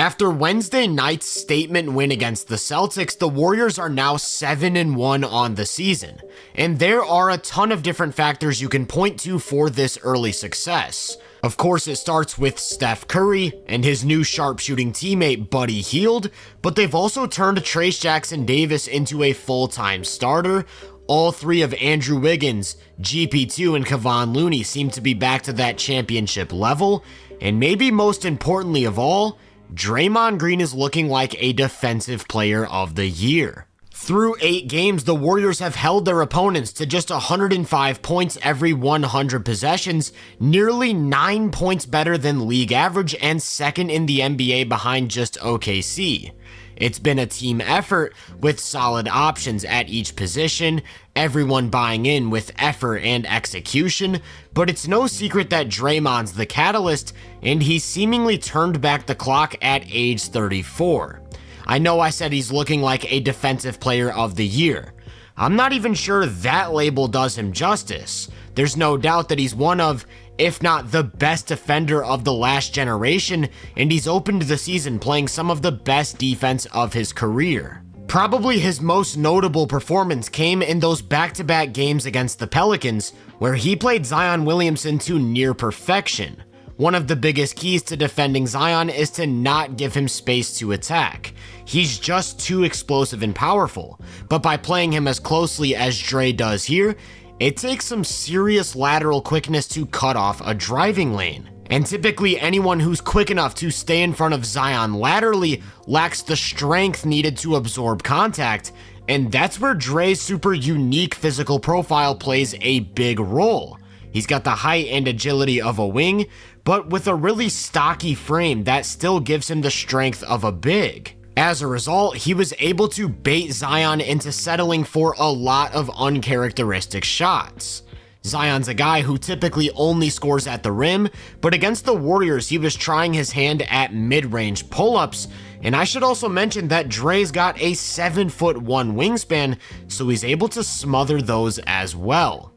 After Wednesday night's statement win against the Celtics, the Warriors are now 7-1 on the season, and there are a ton of different factors you can point to for this early success. Of course, it starts with Steph Curry and his new sharpshooting teammate Buddy Hield, but they've also turned Trayce Jackson-Davis into a full-time starter. All three of Andrew Wiggins, GP2, and Kevon Looney seem to be back to that championship level, and maybe most importantly of all, Draymond Green is looking like a defensive player of the year. Through 8 games, the Warriors have held their opponents to just 105 points every 100 possessions, nearly 9 points better than league average and second in the NBA behind just OKC. It's been a team effort with solid options at each position, everyone buying in with effort and execution, but it's no secret that Draymond's the catalyst, and he's seemingly turned back the clock at age 34. I know I said he's looking like a defensive player of the year. I'm not even sure that label does him justice. There's no doubt that he's one of, if not the best defender of the last generation, and he's opened the season playing some of the best defense of his career. Probably his most notable performance came in those back-to-back games against the Pelicans, where he played Zion Williamson to near perfection. One of the biggest keys to defending Zion is to not give him space to attack. He's just too explosive and powerful, but by playing him as closely as Dre does here, it takes some serious lateral quickness to cut off a driving lane. And typically anyone who's quick enough to stay in front of Zion laterally lacks the strength needed to absorb contact, and that's where Dre's super unique physical profile plays a big role. He's got the height and agility of a wing, but with a really stocky frame that still gives him the strength of a big. As a result, he was able to bait Zion into settling for a lot of uncharacteristic shots. Zion's a guy who typically only scores at the rim, but against the Warriors, he was trying his hand at mid-range pull-ups, and I should also mention that Dre's got a 7'1" wingspan, so he's able to smother those as well.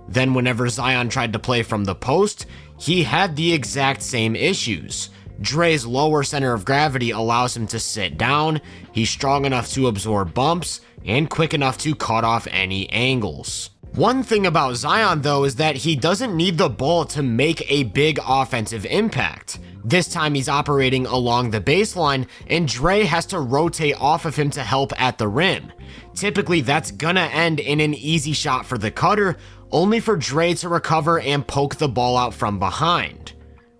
Then whenever Zion tried to play from the post, he had the exact same issues. Dre's lower center of gravity allows him to sit down, he's strong enough to absorb bumps, and quick enough to cut off any angles. One thing about Zion though is that he doesn't need the ball to make a big offensive impact. This time he's operating along the baseline, and Dre has to rotate off of him to help at the rim. Typically that's gonna end in an easy shot for the cutter, only for Dre to recover and poke the ball out from behind.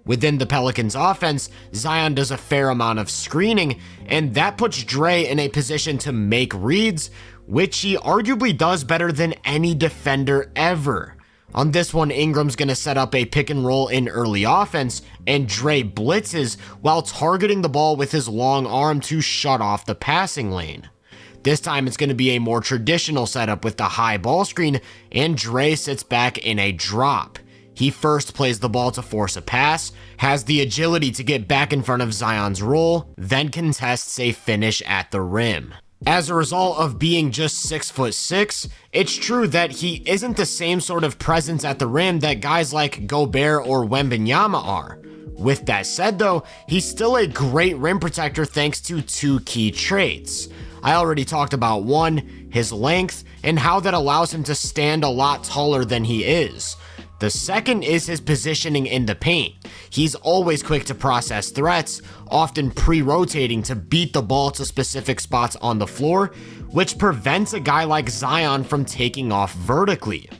Within the Pelicans offense, Zion does a fair amount of screening, and that puts Dre in a position to make reads, which he arguably does better than any defender ever. On this one, Ingram's gonna set up a pick and roll in early offense, and Dre blitzes while targeting the ball with his long arm to shut off the passing lane. This time it's going to be a more traditional setup with the high ball screen, and Dre sits back in a drop. He first plays the ball to force a pass, has the agility to get back in front of Zion's roll, then contests a finish at the rim. As a result of being just 6'6", it's true that he isn't the same sort of presence at the rim that guys like Gobert or Wembanyama are. With that said though, he's still a great rim protector thanks to 2 key traits. I already talked about one, his length, and how that allows him to stand a lot taller than he is. The second is his positioning in the paint. He's always quick to process threats, often pre-rotating to beat the ball to specific spots on the floor, which prevents a guy like Zion from taking off vertically.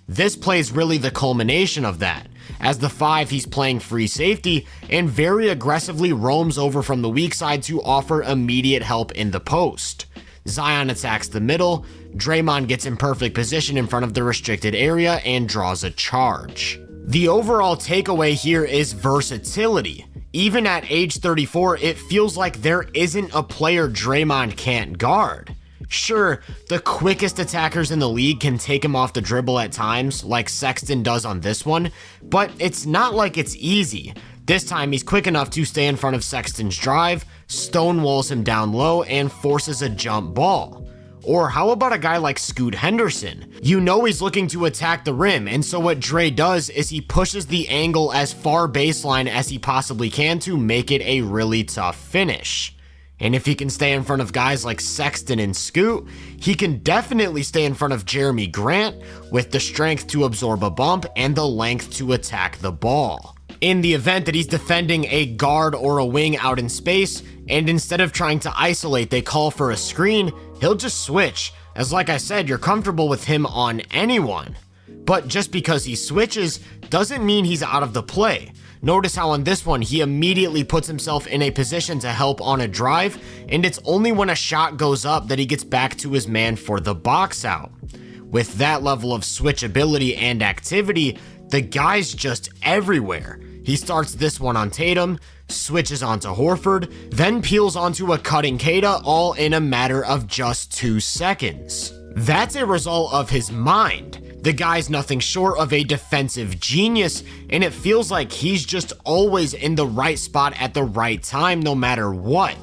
This play is really the culmination of that. As the 5, he's playing free safety and very aggressively roams over from the weak side to offer immediate help in the post. Zion attacks the middle, Draymond gets in perfect position in front of the restricted area and draws a charge. The overall takeaway here is versatility. Even at age 34, it feels like there isn't a player Draymond can't guard. Sure, the quickest attackers in the league can take him off the dribble at times, like Sexton does on this one, but it's not like it's easy. This time he's quick enough to stay in front of Sexton's drive, stonewalls him down low, and forces a jump ball. Or how about a guy like Scoot Henderson? You know he's looking to attack the rim, and so what Dre does is he pushes the angle as far baseline as he possibly can to make it a really tough finish. And if he can stay in front of guys like Sexton and Scoot, he can definitely stay in front of Jeremy Grant with the strength to absorb a bump and the length to attack the ball. In the event that he's defending a guard or a wing out in space, and instead of trying to isolate, they call for a screen, he'll just switch, as like I said, you're comfortable with him on anyone. But just because he switches doesn't mean he's out of the play. Notice how on this one, he immediately puts himself in a position to help on a drive, and it's only when a shot goes up that he gets back to his man for the box out. With that level of switchability and activity, the guy's just everywhere. He starts this one on Tatum, switches onto Horford, then peels onto a cutting Keita, all in a matter of just 2 seconds. That's a result of his mind. The guy's nothing short of a defensive genius, and it feels like he's just always in the right spot at the right time no matter what.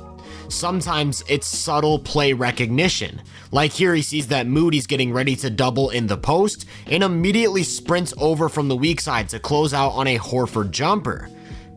Sometimes it's subtle play recognition. Like here he sees that Moody's getting ready to double in the post and immediately sprints over from the weak side to close out on a Horford jumper.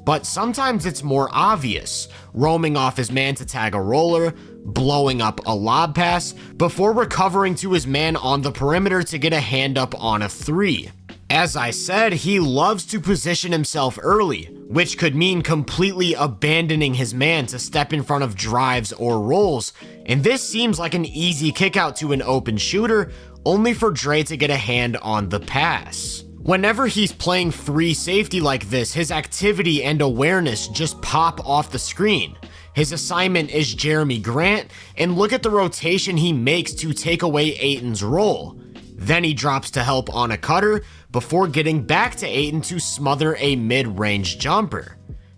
But sometimes it's more obvious, roaming off his man to tag a roller, blowing up a lob pass, before recovering to his man on the perimeter to get a hand up on a 3. As I said, he loves to position himself early, which could mean completely abandoning his man to step in front of drives or rolls, and this seems like an easy kick out to an open shooter, only for Dre to get a hand on the pass. Whenever he's playing 3 safety like this, his activity and awareness just pop off the screen. His assignment is Jeremy Grant, and look at the rotation he makes to take away Ayton's role. Then he drops to help on a cutter before getting back to Ayton to smother a mid-range jumper.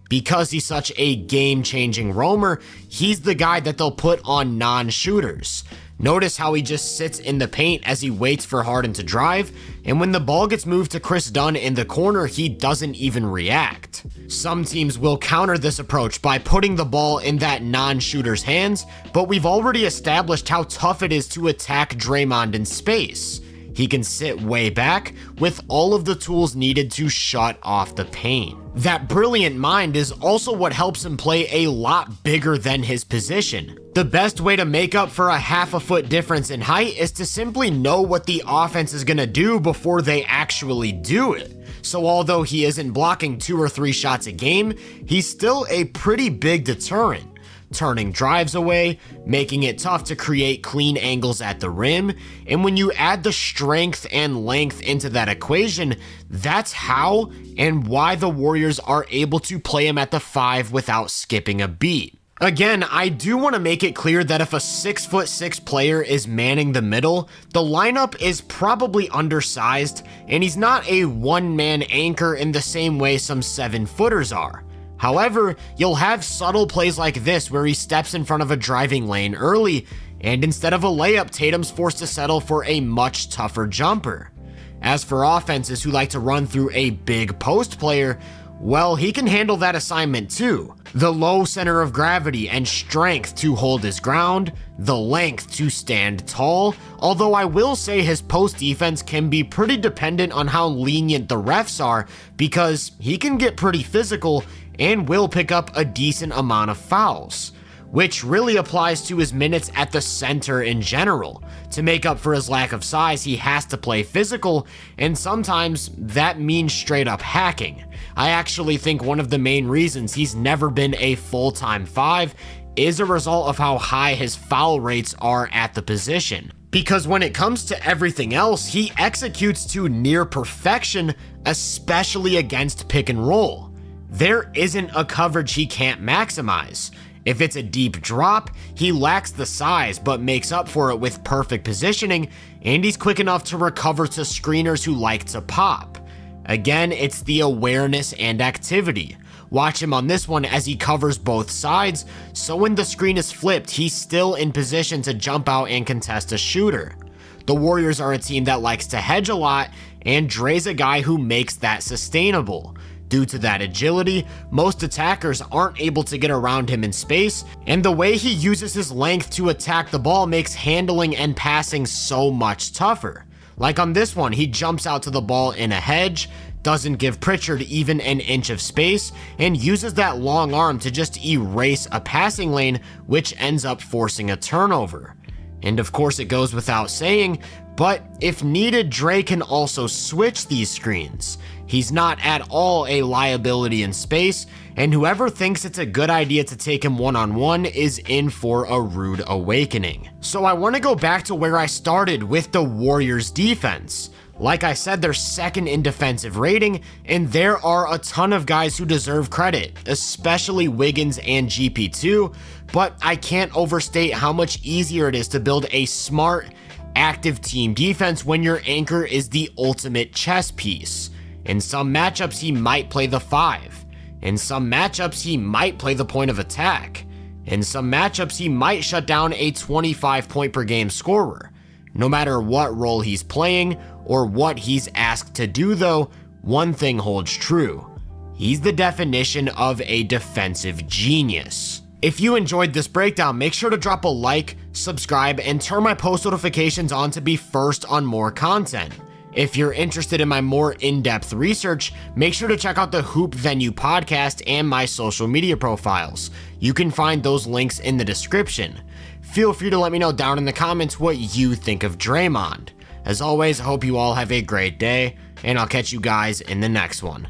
Because he's such a game-changing roamer, he's the guy that they'll put on non-shooters. Notice how he just sits in the paint as he waits for Harden to drive, and when the ball gets moved to Chris Dunn in the corner, he doesn't even react. Some teams will counter this approach by putting the ball in that non-shooter's hands, but we've already established how tough it is to attack Draymond in space. He can sit way back with all of the tools needed to shut off the paint. That brilliant mind is also what helps him play a lot bigger than his position. The best way to make up for a half a foot difference in height is to simply know what the offense is going to do before they actually do it. So although he isn't blocking 2 or 3 shots a game, he's still a pretty big deterrent. Turning drives away, making it tough to create clean angles at the rim, and when you add the strength and length into that equation, that's how and why the Warriors are able to play him at the 5 without skipping a beat. Again, I do want to make it clear that if a 6'6" player is manning the middle, the lineup is probably undersized, and he's not a one-man anchor in the same way some 7-footers are. However, you'll have subtle plays like this where he steps in front of a driving lane early, and instead of a layup, Tatum's forced to settle for a much tougher jumper. As for offenses who like to run through a big post player, well, he can handle that assignment too. The low center of gravity and strength to hold his ground, the length to stand tall, although I will say his post defense can be pretty dependent on how lenient the refs are because he can get pretty physical and will pick up a decent amount of fouls, which really applies to his minutes at the center in general. To make up for his lack of size, he has to play physical, and sometimes that means straight up hacking. I actually think one of the main reasons he's never been a full-time 5 is a result of how high his foul rates are at the position. Because when it comes to everything else, he executes to near perfection, especially against pick and roll. There isn't a coverage he can't maximize. If it's a deep drop, he lacks the size but makes up for it with perfect positioning, and he's quick enough to recover to screeners who like to pop. Again, it's the awareness and activity. Watch him on this one as he covers both sides, so when the screen is flipped, he's still in position to jump out and contest a shooter. The Warriors are a team that likes to hedge a lot, and Dre's a guy who makes that sustainable. Due to that agility, most attackers aren't able to get around him in space, and the way he uses his length to attack the ball makes handling and passing so much tougher. Like on this one, he jumps out to the ball in a hedge, doesn't give Pritchard even an inch of space, and uses that long arm to just erase a passing lane, which ends up forcing a turnover. And of course it goes without saying, but if needed, Dre can also switch these screens. He's not at all a liability in space, and whoever thinks it's a good idea to take him one-on-one is in for a rude awakening. So I want to go back to where I started with the Warriors defense. Like I said, they're second in defensive rating, and there are a ton of guys who deserve credit, especially Wiggins and GP2, but I can't overstate how much easier it is to build a smart, active team defense when your anchor is the ultimate chess piece. In some matchups, he might play the 5. In some matchups, he might play the point of attack. In some matchups, he might shut down a 25 point per game scorer. No matter what role he's playing or what he's asked to do though, one thing holds true. He's the definition of a defensive genius. If you enjoyed this breakdown, make sure to drop a like, subscribe, and turn my post notifications on to be first on more content. If you're interested in my more in-depth research, make sure to check out the Hoop Venue podcast and my social media profiles. You can find those links in the description. Feel free to let me know down in the comments what you think of Draymond. As always, I hope you all have a great day, and I'll catch you guys in the next one.